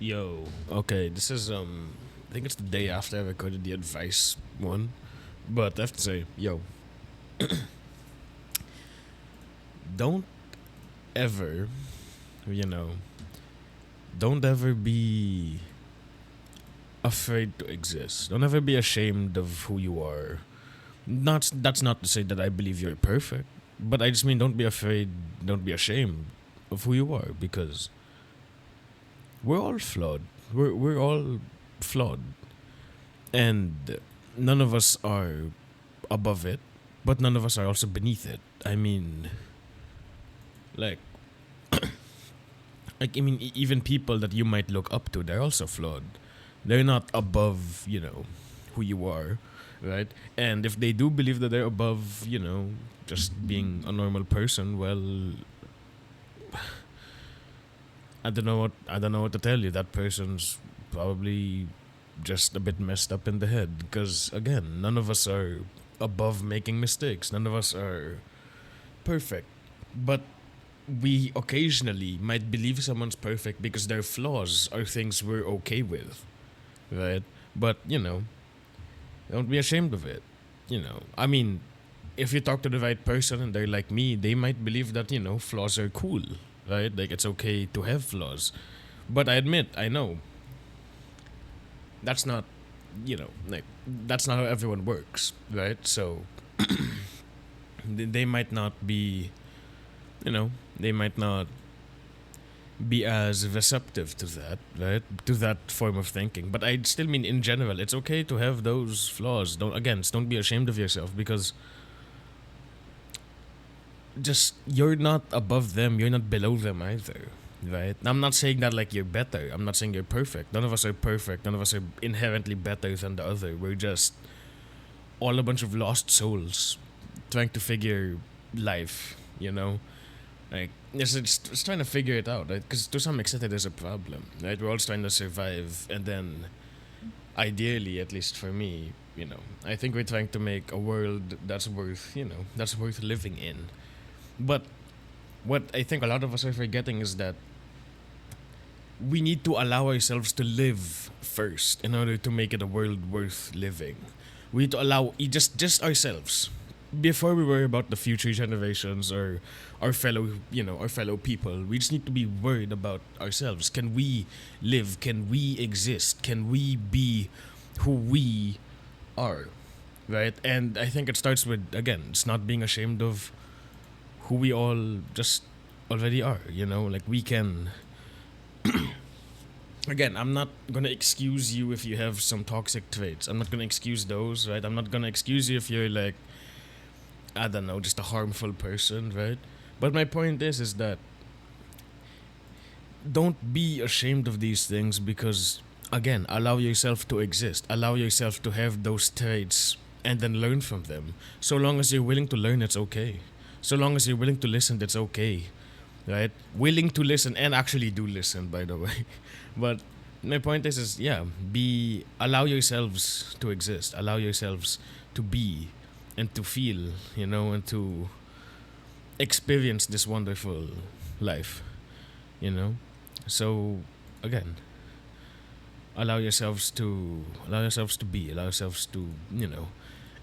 Yo, okay, this is I think it's the day after I recorded the advice one, but I have to say, yo, don't ever, you know, don't ever be afraid to exist. Don't ever be ashamed of who you are. Not That's not to say that I believe you're perfect, but I just mean don't be afraid, don't be ashamed of who you are because we're all flawed. We're all flawed, and none of us are above it, but none of us are also beneath it. I mean, like, even people that you might look up to, they're also flawed. They're not above, who you are, right? And if they do believe that they're above, just being a normal person, well, I don't know what to tell you. That person's probably just a bit messed up in the head because again, none of us are above making mistakes. None of us are perfect. But we occasionally might believe someone's perfect because their flaws are things we're okay with, right? But, don't be ashamed of it. I mean, if you talk to the right person and they're like me, they might believe that, flaws are cool, right? Like it's okay to have flaws. But I admit, I know that's not, that's not how everyone works, right? So they might not be, they might not be as receptive to that, right? To that form of thinking. But I still mean, in general, it's okay to have those flaws. Don't be ashamed of yourself because just you're not above them, you're not below them either, right? I'm not saying that like you're better. I'm not saying you're perfect. None of us are perfect. None of us are inherently better than the other. We're just all a bunch of lost souls trying to figure life, Like, just trying to figure it out, right? Because to some extent, it is a problem, right? We're all trying to survive, and then, ideally, at least for me, I think we're trying to make a world that's worth, that's worth living in. But what I think a lot of us are forgetting is that we need to allow ourselves to live first in order to make it a world worth living. We need to allow just ourselves before we worry about the future generations or our fellow people. We just need to be worried about ourselves. Can we live? Can we exist? Can we be who we are? Right? And I think it starts with, again, it's not being ashamed of who we all just already are, like we can. Again, I'm not gonna excuse you if you have some toxic traits. I'm not gonna excuse those, right? I'm not gonna excuse you if you're like, I don't know, just a harmful person, right? But my point is that don't be ashamed of these things because, again, allow yourself to exist. Allow yourself to have those traits and then learn from them. So long as you're willing to learn, it's okay. So long as you're willing to listen, that's okay, right? Willing to listen and actually do listen, by the way. But my point is yeah, allow yourselves to exist. Allow yourselves to be and to feel, and to experience this wonderful life, you know. So again, allow yourselves to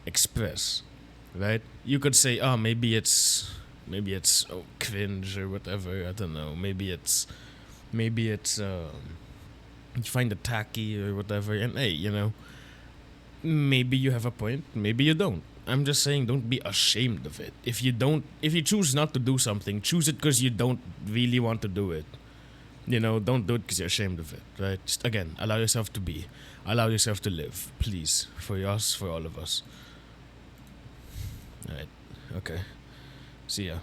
express, right? You could say, oh, maybe it's cringe or whatever. I don't know. Maybe it's you find it tacky or whatever. And hey, maybe you have a point. Maybe you don't. I'm just saying, don't be ashamed of it. If you choose not to do something, choose it because you don't really want to do it. Don't do it because you're ashamed of it, right? Just again, allow yourself to be, allow yourself to live, please, for us, for all of us. All right, okay. See ya.